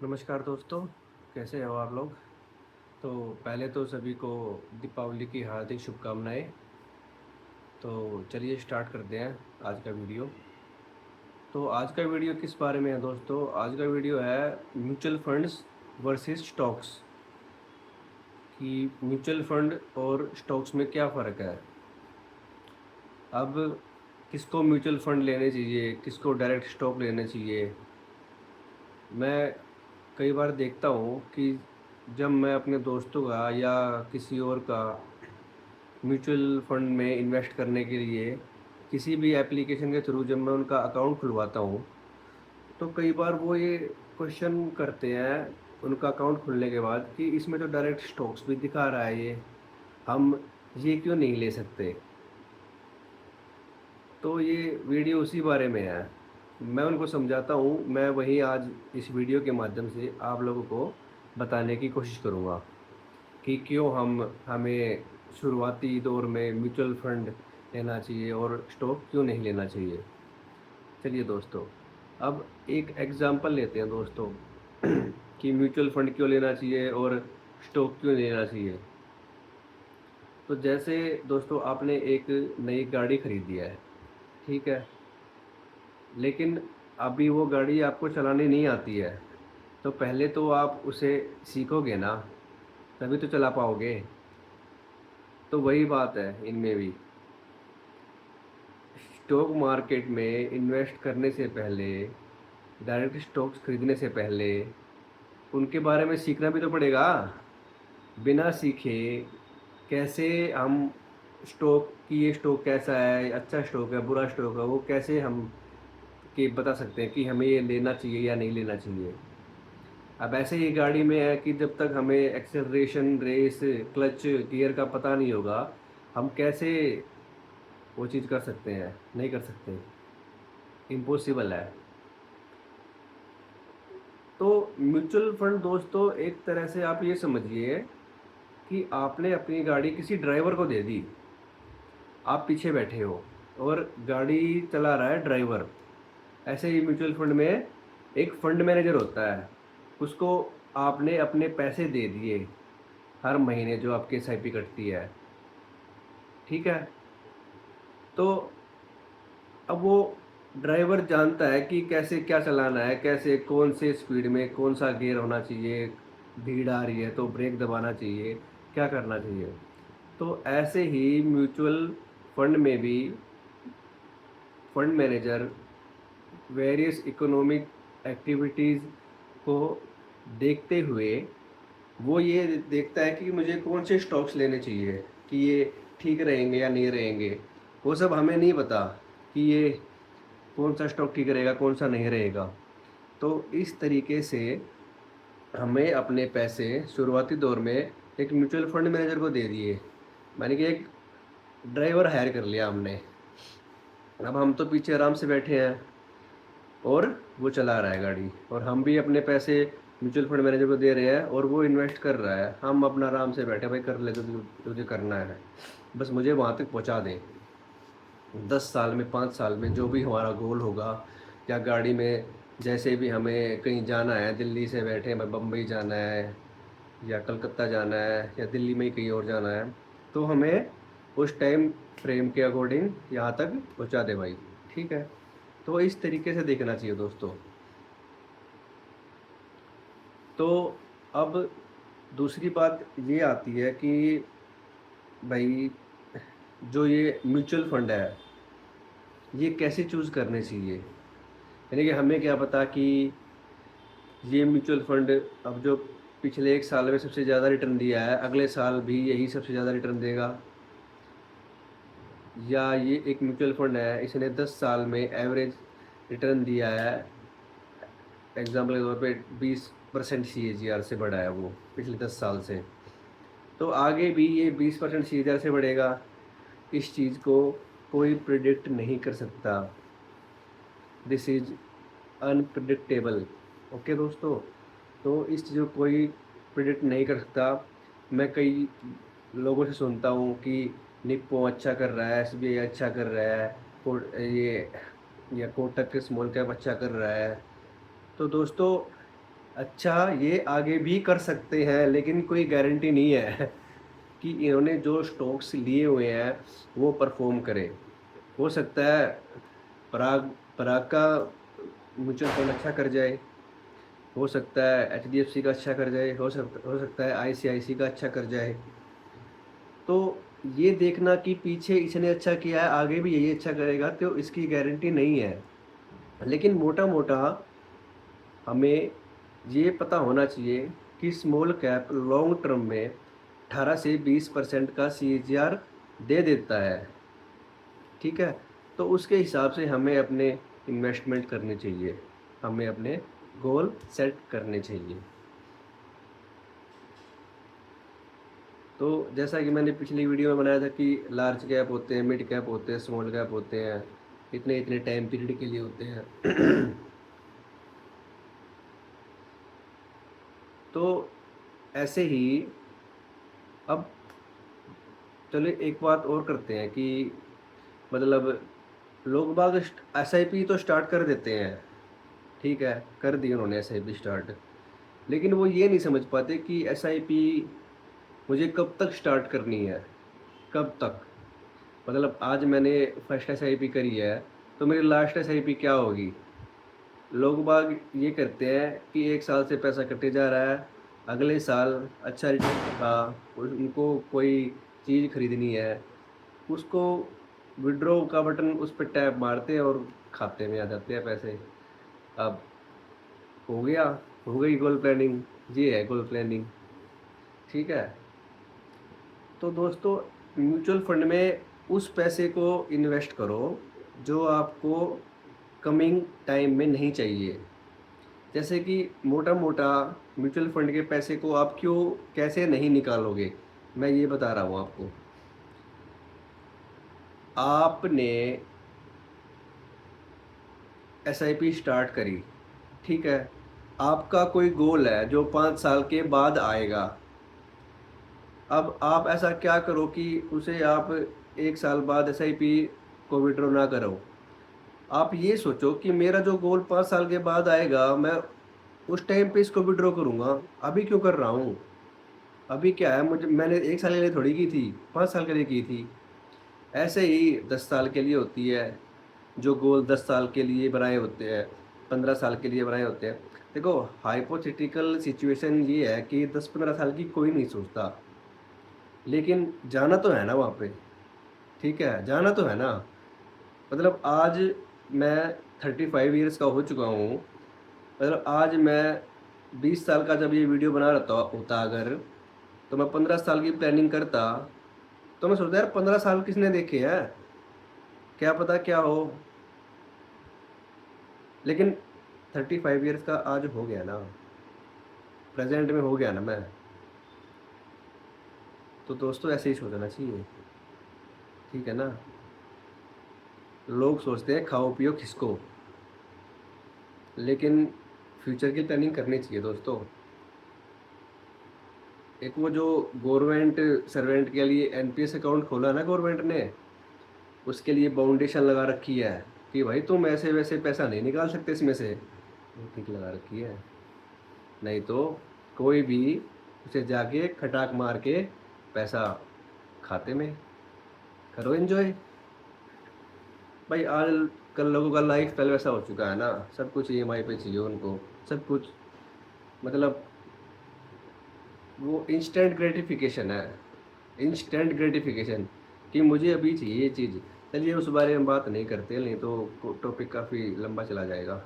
नमस्कार दोस्तों, कैसे हो आप लोग? तो पहले तो सभी को दीपावली की हार्दिक शुभकामनाएं। तो चलिए स्टार्ट करते हैं आज का वीडियो। तो आज का वीडियो किस बारे में है दोस्तों? आज का वीडियो है म्यूचुअल फंड्स वर्सेस स्टॉक्स, कि म्यूचुअल फंड और स्टॉक्स में क्या फ़र्क है। अब किसको म्यूचुअल फंड लेने चाहिए, किसको डायरेक्ट स्टॉक लेने चाहिए। मैं कई बार देखता हूँ कि जब मैं अपने दोस्तों का या किसी और का म्यूचुअल फंड में इन्वेस्ट करने के लिए किसी भी एप्लीकेशन के थ्रू जब मैं उनका अकाउंट खुलवाता हूँ, तो कई बार वो ये क्वेश्चन करते हैं उनका अकाउंट खुलने के बाद कि इसमें तो डायरेक्ट स्टॉक्स भी दिखा रहा है, ये हम ये क्यों नहीं ले सकते। तो ये वीडियो उसी बारे में है। मैं उनको समझाता हूँ, मैं वही आज इस वीडियो के माध्यम से आप लोगों को बताने की कोशिश करूँगा कि क्यों हमें शुरुआती दौर में म्यूचुअल फंड लेना चाहिए और स्टॉक क्यों नहीं लेना चाहिए। चलिए दोस्तों, अब एक एग्जांपल लेते हैं दोस्तों कि म्यूचुअल फंड क्यों लेना चाहिए और स्टॉक क्यों लेना चाहिए। तो जैसे दोस्तों, आपने एक नई गाड़ी खरीदी है, ठीक है, लेकिन अभी वो गाड़ी आपको चलानी नहीं आती है। तो पहले तो आप उसे सीखोगे ना, तभी तो चला पाओगे। तो वही बात है इनमें भी। स्टॉक मार्केट में इन्वेस्ट करने से पहले, डायरेक्ट स्टॉक्स खरीदने से पहले उनके बारे में सीखना भी तो पड़ेगा। बिना सीखे कैसे हम स्टॉक की, ये स्टॉक कैसा है, अच्छा स्टॉक है बुरा स्टॉक है, वो कैसे हम कि बता सकते हैं कि हमें ये लेना चाहिए या नहीं लेना चाहिए। अब ऐसे ही गाड़ी में है कि जब तक हमें एक्सेलरेशन, रेस, क्लच, गियर का पता नहीं होगा, हम कैसे वो चीज़ कर सकते हैं? नहीं कर सकते, इम्पॉसिबल है। तो म्यूचुअल फंड दोस्तों, एक तरह से आप ये समझिए कि आपने अपनी गाड़ी किसी ड्राइवर को दे दी। आप पीछे बैठे हो और गाड़ी चला रहा है ड्राइवर। ऐसे ही म्यूचुअल फंड में एक फंड मैनेजर होता है, उसको आपने अपने पैसे दे दिए हर महीने, जो आपकी एसआईपी कटती है, ठीक है। तो अब वो ड्राइवर जानता है कि कैसे क्या चलाना है, कैसे कौन से स्पीड में कौन सा गियर होना चाहिए, भीड़ आ रही है तो ब्रेक दबाना चाहिए, क्या करना चाहिए। तो ऐसे ही म्यूचुअल फंड में भी fund manager various economic activities को देखते हुए वो ये देखता है कि मुझे कौन से स्टॉक्स लेने चाहिए, कि ये ठीक रहेंगे या नहीं रहेंगे। वो सब हमें नहीं पता कि ये कौन सा स्टॉक ठीक रहेगा, कौन सा नहीं रहेगा। तो इस तरीके से हमें अपने पैसे शुरुआती दौर में एक म्यूचुअल फंड मैनेजर को दे दिए, माने कि एक ड्राइवर हायर कर लिया हमने। अब हम तो पीछे आराम से बैठे हैं और वो चला रहा है गाड़ी, और हम भी अपने पैसे म्यूचुअल फंड मैनेजर को दे रहे हैं और वो इन्वेस्ट कर रहा है। हम अपना आराम से बैठे, भाई कर ले जो तुझे करना है, बस मुझे वहाँ तक पहुँचा दें। 10 साल में, 5 साल में जो भी हमारा गोल होगा, या गाड़ी में जैसे भी हमें कहीं जाना है, दिल्ली से बैठे हमें बम्बई जाना है या कलकत्ता जाना है या दिल्ली में ही कहीं और जाना है, तो हमें उस टाइम फ्रेम के अकॉर्डिंग यहाँ तक पहुँचा दे भाई, ठीक है। तो इस तरीके से देखना चाहिए दोस्तों। तो अब दूसरी बात ये आती है कि भाई, जो ये म्यूचुअल फंड है, ये कैसे चूज़ करने चाहिए। यानी कि हमें क्या पता कि ये म्यूचुअल फंड अब जो पिछले 1 साल में सबसे ज़्यादा रिटर्न दिया है, अगले साल भी यही सबसे ज़्यादा रिटर्न देगा। या ये एक म्यूचुअल फंड है, इसने 10 साल में एवरेज रिटर्न दिया है, एग्जाम्पल के तौर पे 20% CAGR से बढ़ा है वो पिछले 10 साल से। तो आगे भी ये 20% CAGR से बढ़ेगा। इस चीज़ को कोई प्रिडिक्ट नहीं कर सकता। This is unpredictable. ओके दोस्तों, तो इस चीज़ को कोई प्रिडिक्ट नहीं कर सकता। मैं कई लोगों से सुनता हूँ कि निप्पो अच्छा कर रहा है, SBI अच्छा कर रहा है, ये या कोटक स्मॉल कैप अच्छा कर रहा है। तो दोस्तों, अच्छा, ये आगे भी कर सकते हैं, लेकिन कोई गारंटी नहीं है कि इन्होंने जो स्टॉक्स लिए हुए हैं वो परफॉर्म करे। हो सकता है पराग पराग का म्यूचुअल फंड अच्छा कर जाए, हो सकता है एचडीएफसी का अच्छा कर जाए, हो सकता है आईसीआईसी का अच्छा कर जाए। तो ये देखना कि पीछे इसने अच्छा किया है, आगे भी यही अच्छा करेगा, तो इसकी गारंटी नहीं है। लेकिन मोटा-मोटा हमें ये पता होना चाहिए कि स्मॉल कैप लॉन्ग टर्म में 18 से 20% का सीएजीआर दे देता है, ठीक है? तो उसके हिसाब से हमें अपने इन्वेस्टमेंट करनी चाहिए, हमें अपने गोल सेट करने चाहिए। तो जैसा कि मैंने पिछली वीडियो में बनाया था कि लार्ज कैप होते हैं, मिड कैप होते हैं, स्मॉल कैप होते हैं, इतने-इतने टाइम पीरियड के लिए होते हैं। तो ऐसे ही अब चलिए एक बात और करते हैं कि मतलब लोग बाग एसआईपी तो स्टार्ट कर देते हैं, ठीक है, कर दी उन्होंने एसआईपी स्टार्ट, लेकिन वो ये नहीं समझ पाते कि एसआईपी मुझे कब तक स्टार्ट करनी है, कब तक? मतलब आज मैंने फर्स्ट एसआईपी करी है, तो मेरी लास्ट एसआईपी क्या होगी? लोग बाग ये करते हैं कि 1 साल से पैसा कटे जा रहा है, अगले साल अच्छा रिटर्न था, उनको कोई चीज़ खरीदनी है, उसको विथड्रॉ का बटन उस पे टैप मारते हैं और खाते में आ जाते हैं पैसे। अब हो गया, हो गई गोल प्लानिंग, ये है गोल प्लानिंग, ठीक है? तो दोस्तों म्यूचुअल फंड में उस पैसे को इन्वेस्ट करो जो आपको कमिंग टाइम में नहीं चाहिए। जैसे कि मोटा-मोटा म्यूचुअल फंड के पैसे को आप कैसे नहीं निकालोगे? मैं ये बता रहा हूँ आपको। आपने एसआईपी स्टार्ट करी, ठीक है? आपका कोई गोल है जो 5 साल के बाद आएगा। अब आप ऐसा क्या करो कि उसे आप 1 साल बाद एसआईपी को विथड्रॉ ना करो। आप ये सोचो कि मेरा जो गोल 5 साल के बाद आएगा, मैं उस टाइम पे इसको विथड्रॉ करूँगा। अभी क्यों कर रहा हूँ? अभी क्या है, मैंने 1 साल के लिए थोड़ी की थी, 5 साल के लिए की थी। ऐसे ही 10 साल के लिए होती है, जो गोल 10 साल के लिए बनाए होते हैं, 15 साल के लिए बनाए होते हैं। देखो, हाइपोथेटिकल सिचुएशन ये है कि 10-15 साल की कोई नहीं सोचता, लेकिन जाना तो है ना वहाँ पे, ठीक है? जाना तो है ना। मतलब आज मैं 35 ईयर्स का हो चुका हूँ, मतलब आज मैं 20 साल का जब ये वीडियो बना रहा होता अगर, तो मैं 15 साल की प्लानिंग करता, तो मैं सोचता यार 15 साल किसने देखे हैं? क्या पता क्या हो? लेकिन 35 ईयर्स का आज हो गया ना, प्रेज़ेंट में हो गया ना मैं। तो दोस्तों ऐसे ही सोचना चाहिए, ठीक है ना? लोग सोचते हैं खाओ पियो खिसको, लेकिन फ्यूचर की प्लानिंग करनी चाहिए दोस्तों। एक वो जो गवर्नमेंट सर्वेंट के लिए एनपीएस अकाउंट खोला ना गवर्नमेंट ने, उसके लिए बाउंडेशन लगा रखी है कि भाई तुम ऐसे-वैसे पैसा नहीं निकाल सकते इसमें से। वो ठीक लगा रखी है, नहीं तो कोई भी उसे जाके खटाक मार के पैसा खाते में करो एन्जॉय। भाई आजकल लोगों का लाइफ़स्टाइल वैसा हो चुका है ना, सब कुछ ईएमआई पे चाहिए उनको, सब कुछ मतलब वो इंस्टेंट ग्रेटिफ़िकेशन है, इंस्टेंट ग्रेटिफ़िकेशन कि मुझे अभी चाहिए ये चीज़। चलिए उस बारे में बात नहीं करते, नहीं तो टॉपिक काफ़ी लंबा चला जाएगा।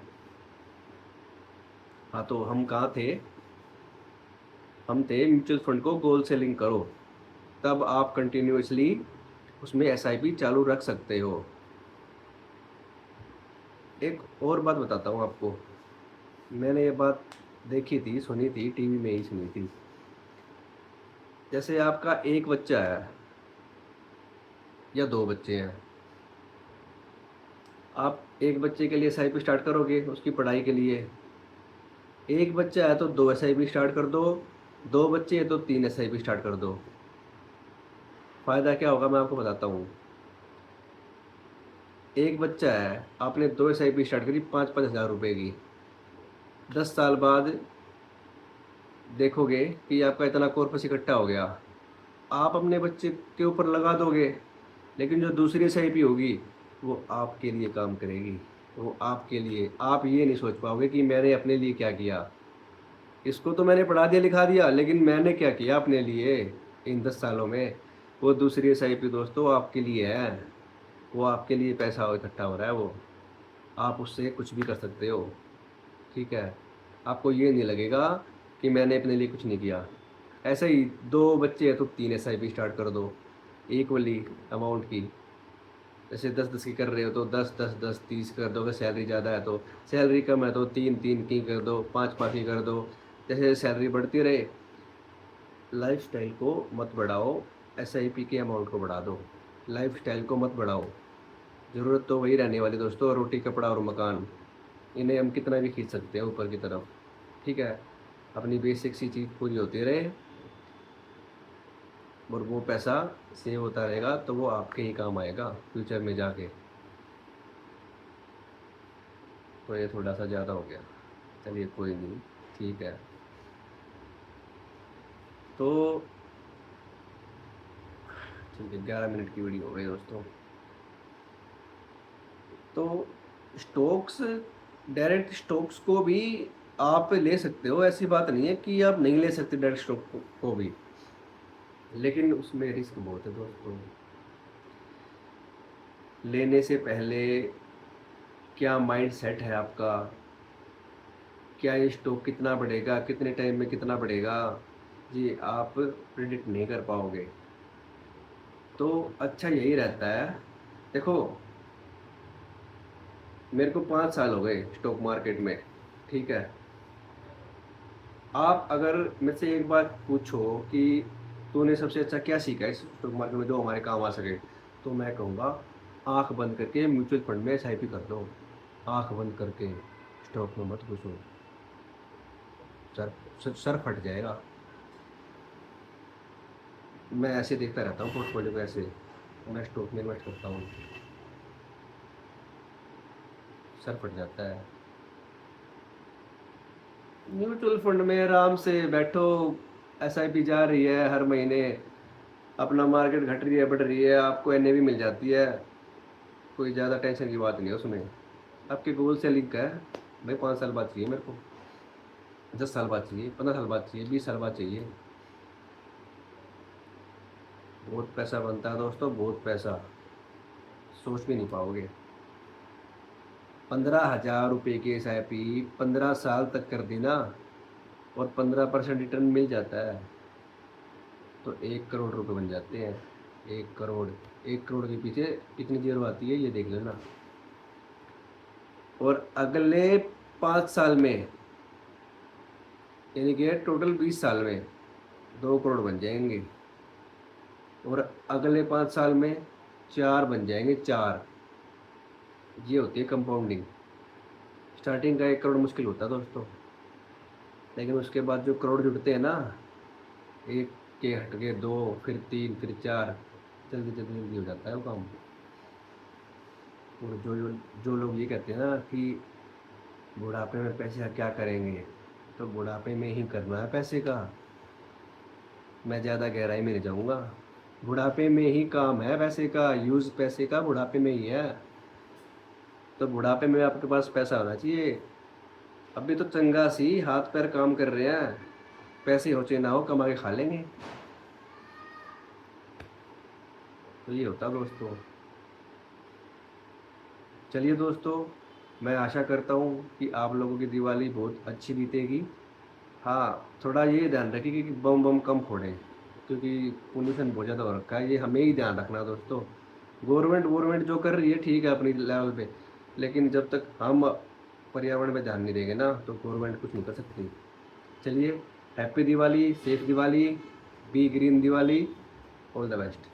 हाँ, तो हम कहाँ थे? हम थे म्यूचुअल फंड को गोल सेलिंग करो, तब आप कंटिन्यूअसली उसमें एसआईपी चालू रख सकते हो। एक और बात बताता हूँ आपको, मैंने ये बात देखी थी, सुनी थी, टीवी में ही सुनी थी। जैसे आपका 1 बच्चा है या 2 बच्चे हैं, आप 1 बच्चे के लिए एसआईपी स्टार्ट करोगे उसकी पढ़ाई के लिए, 1 बच्चा है तो 2 एसआईपी स्टार्ट कर दो, 2 बच्चे हैं तो 3 एसआईपी स्टार्ट कर दो। फ़ायदा क्या होगा मैं आपको बताता हूँ। 1 बच्चा है, आपने 2 एसआईपी स्टार्ट करी 5-5 हज़ार रुपए की, 10 साल बाद देखोगे कि आपका इतना कॉर्पस इकट्ठा हो गया, आप अपने बच्चे के ऊपर लगा दोगे, लेकिन जो दूसरी एसआईपी होगी वो आपके लिए काम करेगी। वो आपके लिए, आप ये नहीं सोच पाओगे कि मैंने अपने लिए क्या किया। इसको तो मैंने पढ़ा दिया लिखा दिया, लेकिन मैंने क्या किया अपने लिए इन 10 सालों में। वो दूसरी एसआईपी दोस्तों आपके लिए है। वो आपके लिए पैसा इकट्ठा हो रहा है वो। आप उससे कुछ भी कर सकते हो, ठीक है? आपको ये नहीं लगेगा कि मैंने अपने लिए कुछ नहीं किया। ऐसे ही 2 बच्चे हैं तो 3 एसआईपी स्टार्ट कर दो, एक वाली अमाउंट की। जैसे 10-10 की कर रहे हो तो 10-10-10 30 कर दो। अगर सैलरी ज़्यादा है तो, सैलरी कम है तो 3-3 की कर दो, 5-5 की कर दो। जैसे सैलरी बढ़ती रहे। लाइफ़स्टाइल को मत बढ़ाओ, एसआईपी के अमाउंट को बढ़ा दो। लाइफ़स्टाइल को मत बढ़ाओ। ज़रूरत तो वही रहने वाली दोस्तों, रोटी, कपड़ा और मकान। इन्हें हम कितना भी खींच सकते हैं ऊपर की तरफ, ठीक है? अपनी बेसिक सी चीज़ पूरी होती रहे और वो पैसा सेव होता रहेगा, तो वो आपके ही काम आएगा फ्यूचर में जाके। तो ये थोड़ा सा ज़्यादा हो गया, चलिए कोई नहीं, ठीक है। तो ठीक है, 11 मिनट की वीडियो हो गई दोस्तों। तो स्टॉक्स, डायरेक्ट स्टॉक्स को भी आप ले सकते हो, ऐसी बात नहीं है कि आप नहीं ले सकते डायरेक्ट स्टॉक को भी, लेकिन उसमें रिस्क बहुत है दोस्तों। लेने से पहले क्या माइंड सेट है आपका, क्या ये स्टॉक कितना बढ़ेगा, कितने टाइम में कितना बढ़ेगा, ये आप प्रिडिक्ट नहीं कर पाओगे। तो अच्छा यही रहता है, देखो मेरे को 5 साल हो गए स्टॉक मार्केट में, ठीक है? आप अगर मेरे से एक बात पूछो कि तूने सबसे अच्छा क्या सीखा है इस स्टॉक मार्केट में जो हमारे काम आ सके, तो मैं कहूँगा आँख बंद करके म्यूचुअल फंड में एसआईपी कर दो। आँख बंद करके स्टॉक में मत घुसो, सर सर फट जाएगा। मैं ऐसे देखता रहता हूँ पोर्टफोलियो को, ऐसे मैं स्टॉक में इन्वेस्ट करता हूँ, सर फट जाता है। म्यूचुअल फंड में आराम से बैठो, एसआईपी जा रही है हर महीने, अपना मार्केट घट रही है बढ़ रही है, आपको एनएवी मिल जाती है। कोई ज़्यादा टेंशन की बात नहीं है उसमें। आपके गोल से लिंक है, भाई 5 साल बाद चाहिए मेरे को, 10 साल बाद चाहिए, 15 साल बाद चाहिए, 20 साल बाद चाहिए। बहुत पैसा बनता है दोस्तों, बहुत पैसा, सोच भी नहीं पाओगे। 15,000 रुपये की एसआईपी 15 साल तक कर दी ना, और 15% रिटर्न मिल जाता है, तो 1 करोड़ रुपए बन जाते हैं। 1 करोड़, 1 करोड़ के पीछे कितनी जीरो आती है ये देख लेना। और अगले 5 साल में, यानी कि टोटल 20 साल में 2 करोड़ बन जाएंगे, और अगले 5 साल में 4 बन जाएंगे, 4। ये होती है कंपाउंडिंग। स्टार्टिंग का 1 करोड़ मुश्किल होता है दोस्तों, लेकिन उसके बाद जो करोड़ जुड़ते हैं ना, एक के हट के 2, फिर 3, फिर 4, जल्दी जल्दी जल्दी हो जाता है वो काम। और जो जो जो लोग ये कहते हैं ना कि बुढ़ापे में पैसे का क्या करेंगे, तो बुढ़ापे में ही करना है पैसे का। मैं ज़्यादा गहराई में नहीं जाऊँगा, बुढ़ापे में ही काम है पैसे का, यूज़ पैसे का बुढ़ापे में ही है। तो बुढ़ापे में आपके पास पैसा होना चाहिए। अभी तो चंगा सी हाथ पैर काम कर रहे हैं, पैसे हो चाहे ना हो कमा के खा लेंगे। तो ये होता दोस्तों। चलिए दोस्तों, मैं आशा करता हूँ कि आप लोगों की दिवाली बहुत अच्छी बीतेगी। हाँ, थोड़ा ये ध्यान रखिए कि बम बम कम फोड़ें, क्योंकि पोल्यूशन बहुत ज़्यादा हो रखा है, ये हमें ही ध्यान रखना दोस्तों। गवर्नमेंट जो कर रही है ठीक है अपनी लेवल पे, लेकिन जब तक हम पर्यावरण पे ध्यान नहीं देंगे ना, तो गवर्नमेंट कुछ नहीं कर सकती। चलिए, happy Diwali, safe Diwali, be green Diwali, all the best.